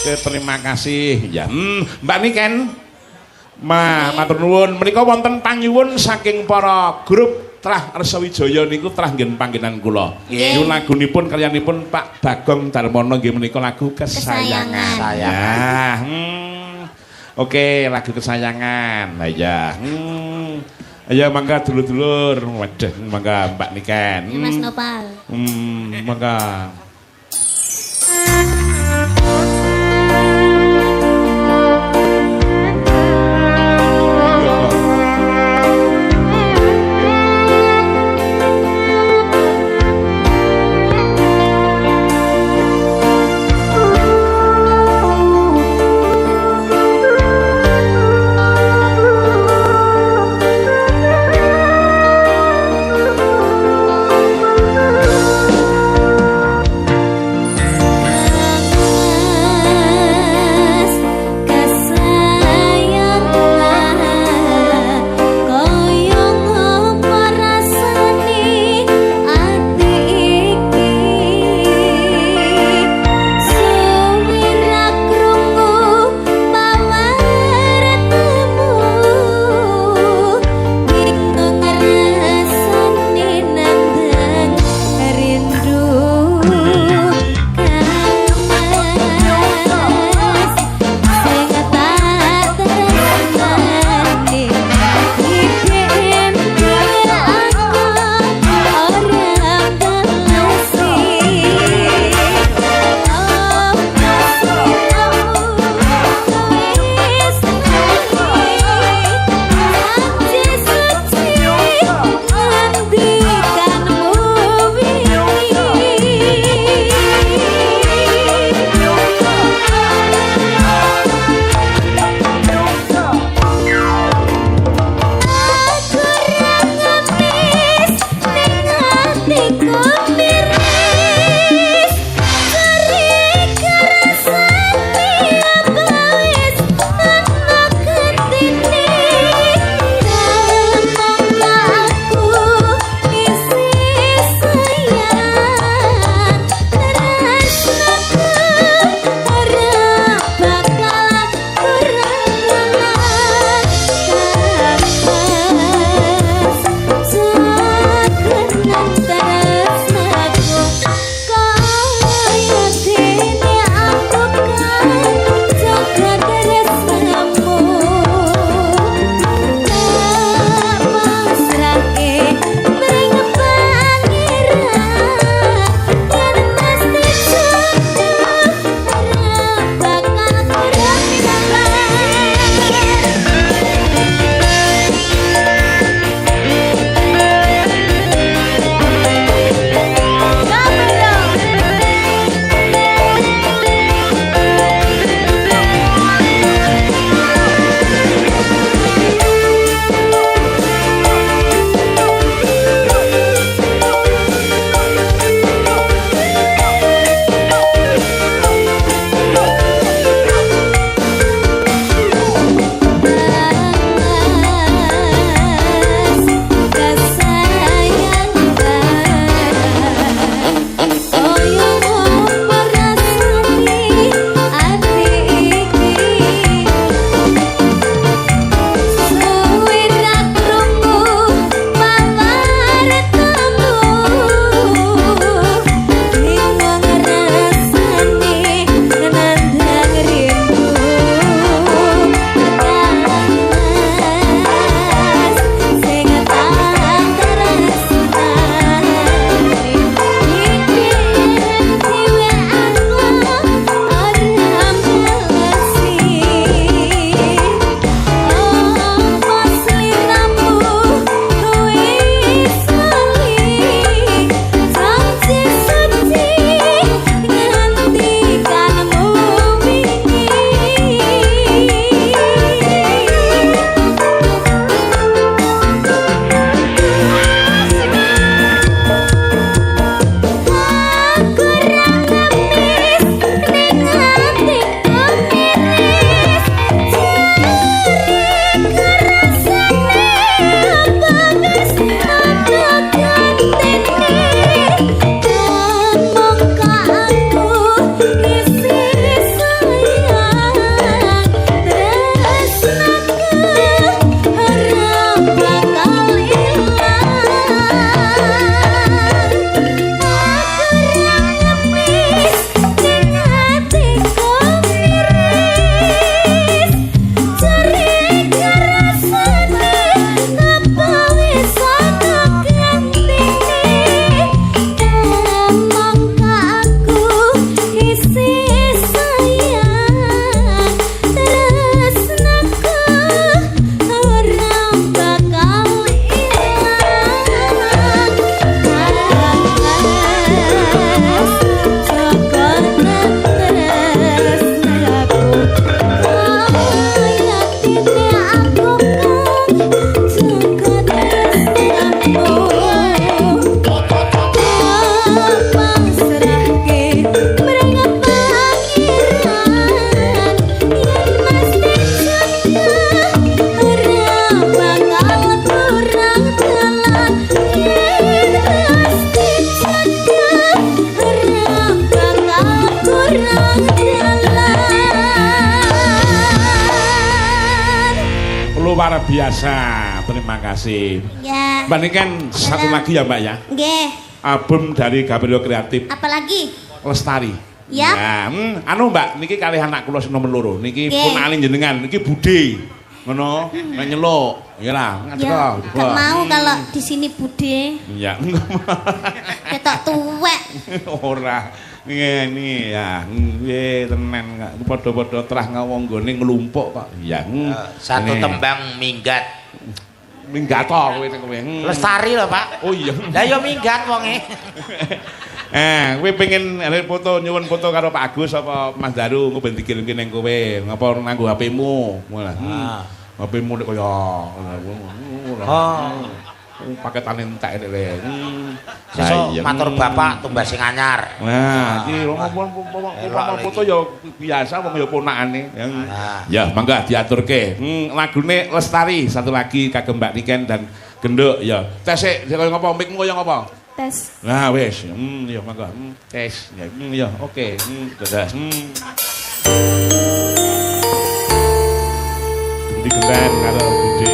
Terima kasih. Ya, Mbak Niken. Matur nuwun. Menika wonten panyuwun saking para grup Trah Arsawijaya niku trah nggih panggenan kula. Niku lagunipun karyanipun Pak Bagong Darmono nggih menika lagu kesayangan. Ya. Oke, lagu kesayangan. Lah ya. Ayo mangga dulur-dulur. Waduh, mangga Mbak Niken. Mas Nopal. Mangga. luar biasa. Terima kasih. Ya. Mbak ini kan satu lagi ya Mbak ya. Nggih. Album dari Gabriel Kreatif. Apalagi? Lestari. Ya. Anu Mbak, niki kalih anak kula sing nomor loro. Niki ponakane jenengan, niki Bude. Ngono, nek nyeluk. Iyalah, ya, gak mau kalau di sini Bude. Iya. Ketok tuwek. Ora. Ngene ya. Nggih, tenan kak. Padha-padha terah ngawong nggone nglumpuk kok. Iya. Satu tembang minggat. Minggat to kowe kowe. Lestari lho, Pak. Oh iya. Lah ya minggat wonge. Kowe pengen foto nyuwun foto karo Pak Agus apa Mas Daru engko ben dikirimke ning kowe. Ngapa nganggo HP-mu? Ngono. HP-mu nek kaya paketan entek nek le. Sesuk matur Bapak tumbas sing anyar. Nah, iki ngomong foto ya biasa wong ya ponakane. Ya, mangga diaturke. Lagune Lestari satu lagi kagem Mbak Niken dan Genduk ya. Tes sik kaya ngapa mikmu kaya ngapa? Tes. Nah, wis. Ya mangga. Tes. Ya, oke. Dadah. Digendang karo Bude.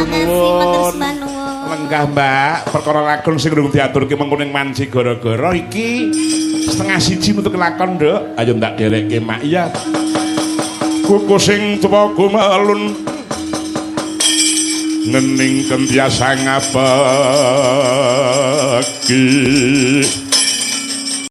matur nuwun. Lenggah Mbak, perkara lakon sing durung diaturke mengko ning Manci gara-gara iki setengah siji untuk lakon, Nduk. Ayo ndak derekke Mak iya. Kuku sing tuwa gumelun ngening kendiasa ngabaki